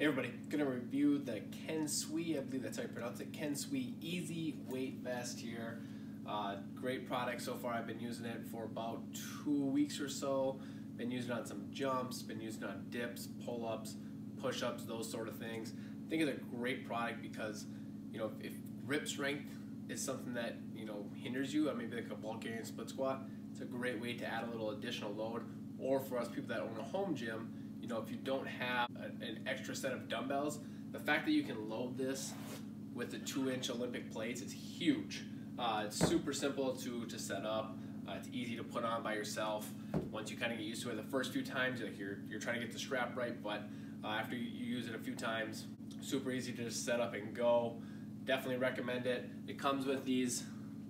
Hey everybody, gonna review the Kensui, I believe that's how you pronounce it, Kensui Easy Weight Vest here. Great product so far. I've been using it for about 2 weeks or so. Been using it on some jumps, been using it on dips, pull-ups, push-ups, those sort of things. I think it's a great product because, you know, if grip strength is something that, you know, hinders you, maybe like a Bulgarian split squat, it's a great way to add a little additional load. Or for us people that own a home gym, you know, if you don't have an extra set of dumbbells, the fact that you can load this with the 2-inch Olympic plates is huge. It's super simple to set up. It's easy to put on by yourself. Once you kind of get used to it, the first few times, like you're trying to get the strap right, but after you use it a few times, super easy to just set up and go. Definitely recommend it. It comes with these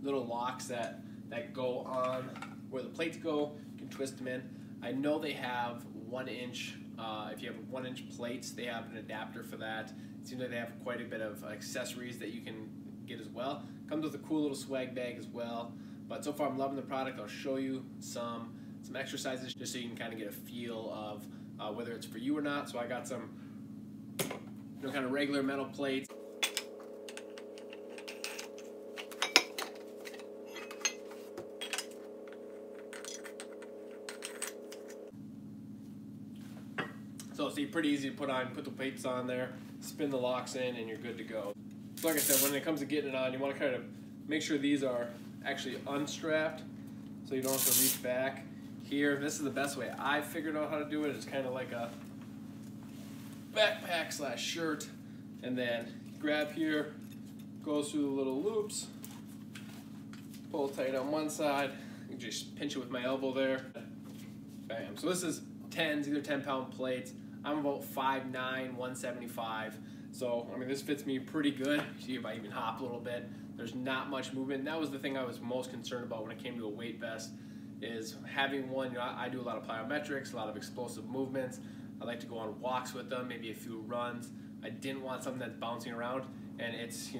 little locks that go on where the plates go. You can twist them in. I know they have 1-inch, if you have 1-inch plates, they have an adapter for that. It seems like they have quite a bit of accessories that you can get as well. Comes with a cool little swag bag as well. But so far I'm loving the product. I'll show you some exercises just so you can kind of get a feel of whether it's for you or not. So I got some, you know, kind of regular metal plates. So it's pretty easy to put on, put the plates on there, spin the locks in, and you're good to go. So like I said, when it comes to getting it on, you want to kind of make sure these are actually unstrapped so you don't have to reach back. Here, this is the best way I figured out how to do it. It's kind of like a backpack slash shirt, and then grab here, goes through the little loops, pull tight on one side, and just pinch it with my elbow there. Bam. So this is 10s, either 10-pound plates. I'm about 5'9", 175. So, this fits me pretty good. See if I even hop a little bit. There's not much movement. And that was the thing I was most concerned about when it came to a weight vest, is having one. You know, I do a lot of plyometrics, a lot of explosive movements. I like to go on walks with them, maybe a few runs. I didn't want something that's bouncing around, and it's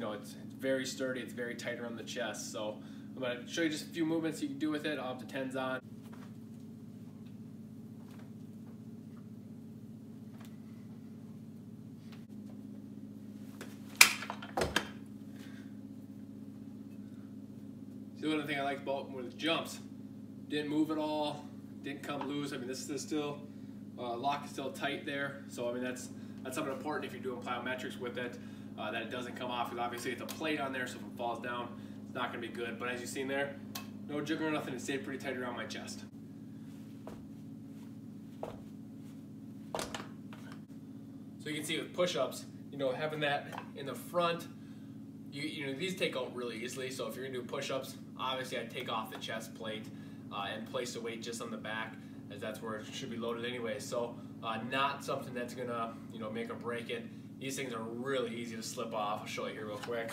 very sturdy. It's very tight around the chest. So I'm going to show you just a few movements you can do with it. I'll have the 10s on. The other thing I liked about were the jumps. Didn't move at all, didn't come loose. This is still, lock is still tight there. So that's something important if you're doing plyometrics with it, that it doesn't come off, because obviously it's a plate on there, so if it falls down, it's not gonna be good. But as you've seen there, no jiggling or nothing, it stayed pretty tight around my chest. So you can see with push-ups, having that in the front, these take out really easily. So if you're gonna do push-ups, obviously I'd take off the chest plate and place the weight just on the back, as that's where it should be loaded anyway. So not something that's gonna make or break it. These things are really easy to slip off. I'll show you here real quick.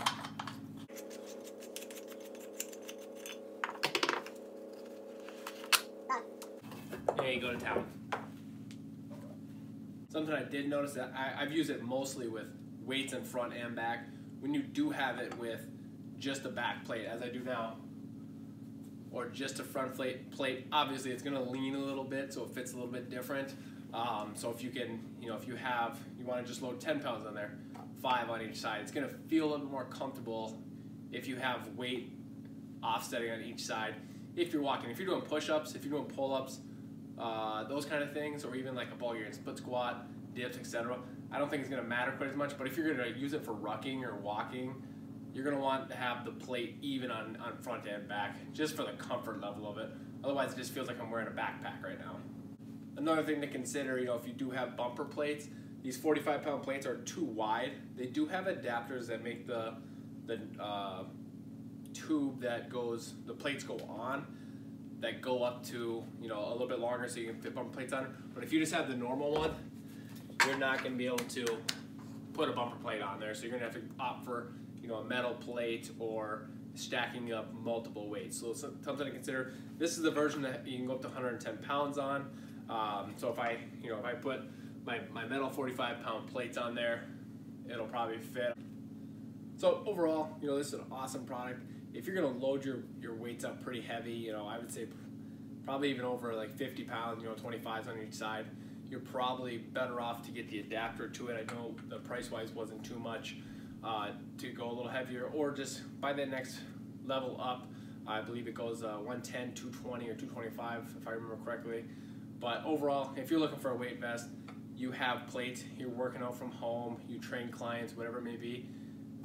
There you go to town. Something I did notice that I've used it mostly with weights in front and back. When you do have it with just a back plate, as I do now, or just a front plate, obviously it's going to lean a little bit, so it fits a little bit different. So if you can, if you want to just load 10 pounds on there, 5 on each side, it's going to feel a little more comfortable if you have weight offsetting on each side. If you're walking, if you're doing push-ups, if you're doing pull-ups, those kind of things, or even like a Bulgarian split squat, dips, etc. I don't think it's going to matter quite as much, but if you're going to use it for rucking or walking, you're going to want to have the plate even on front and back, just for the comfort level of it. Otherwise, it just feels like I'm wearing a backpack right now. Another thing to consider, if you do have bumper plates, these 45-pound plates are too wide. They do have adapters that make the tube that the plates go on, that go up to, a little bit longer, so you can fit bumper plates on it. But if you just have the normal one, you're not going to be able to put a bumper plate on there, so you're going to have to opt for a metal plate or stacking up multiple weights. So something to consider. This is the version that you can go up to 110 pounds on. So if I put my metal 45-pound plates on there, it'll probably fit. So overall, this is an awesome product. If you're going to load your weights up pretty heavy, I would say probably even over like 50 pounds, 25s on each side, you're probably better off to get the adapter to it. I know the price-wise wasn't too much to go a little heavier, or just buy that next level up. I believe it goes 110, 220, or 225 if I remember correctly. But overall, if you're looking for a weight vest, you have plates, you're working out from home, you train clients, whatever it may be,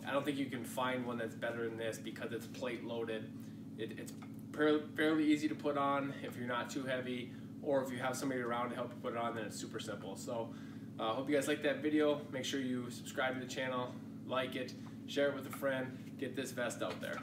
I don't think you can find one that's better than this because it's plate loaded. It's fairly easy to put on if you're not too heavy, or if you have somebody around to help you put it on, then it's super simple. So hope you guys liked that video. Make sure you subscribe to the channel, like it, share it with a friend, get this vest out there.